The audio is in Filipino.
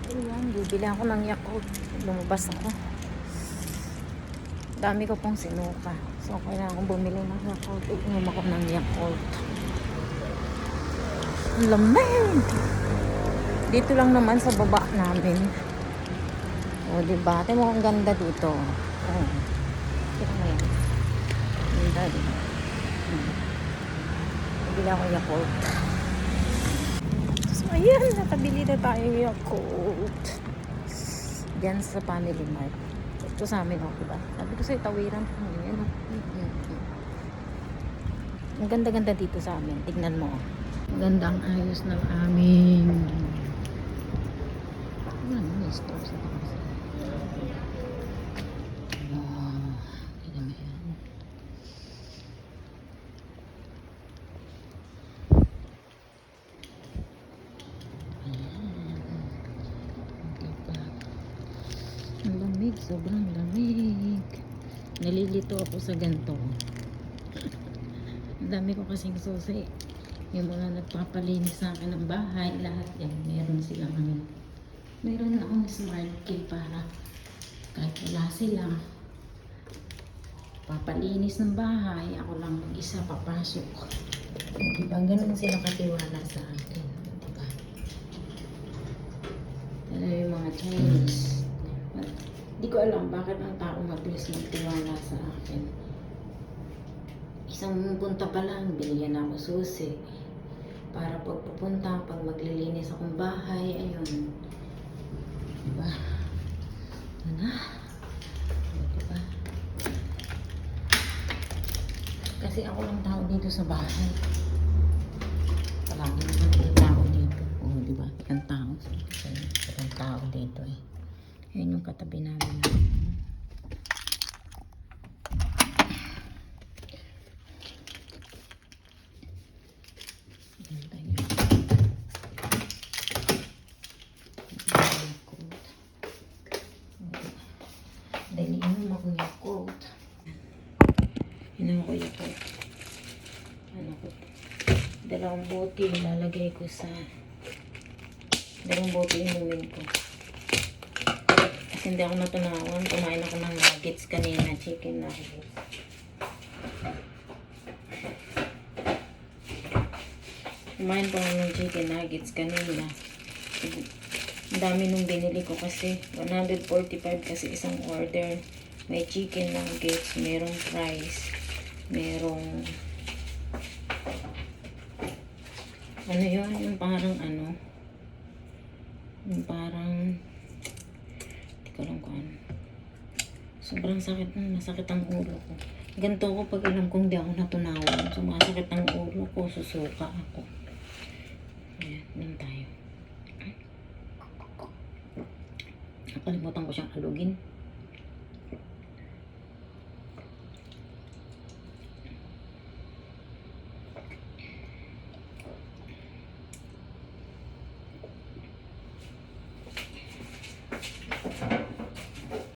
Ayan, bibili ako ng Yakult. Lumabas ako. Dami ko pong sinuka. So, kailangan kong bumili ng Yakult. Inom ako ng Yakult. Ang lamig! Dito lang naman sa baba namin. O, diba? Ate mo, ang ganda dito. O. Kaya mo yan. Ganda dito. Bibili ako Yakult. So, ayan. Nakabili na tayo Yakult. Diyan sa Family Mart. Ito sa amin, o, diba? Sabi ko sa'yo, tawiran. Ayan, o. Ang ganda-ganda dito sa amin. Tignan mo. Gandang ayos ng aming may store sa taas. Tignan mo yan. Ang lamig, sobrang lamig. Nalilito ako sa ganito. Ang dami ko kasing susi. Yung mga nagpapalinis sa akin ng bahay, lahat yan, meron silang meron akong smart key para kahit wala sila, papalinis ng bahay, ako lang mag-isa papasok. Diba? Ganun sila katiwala sa akin. Diba? Lalo yung mga Chinese. Hindi ko alam bakit ang tao mabilis magtiwala sa akin. Isang punta pa lang, binigyan ako susi. Para pag pupunta, pag maglilinis akong bahay, ayun. Diba? Ano? Diba? Kasi ako lang tao dito sa bahay. Palagi naman ang tao dito. O, diba? Ang tao. Ang tao dito eh. Ayun yung katabi namin. Dahil inom ako Yakult. Inom ko Yakult. Ano ko? Dalawang bote ilalagay ko sa dalawang bote inumin ko. Kasi hindi ako natunawan. Kumain ako ng nuggets kanina. Chicken nuggets. Kumain ko ng chicken nuggets kanina. Ang dami nung binili ko kasi 145 kasi isang order. May chicken nuggets, merong fries, merong ano yun, yung parang ano, yung parang hindi ko alam kung ano. Sobrang sakit, masakit ang ulo ko. Ganito ko pag alam kong di ako natunawan. Sumasakit ang ulo ko, susuka ako. Ayan, lang tayo. Nakalimutan ko siyang alugin.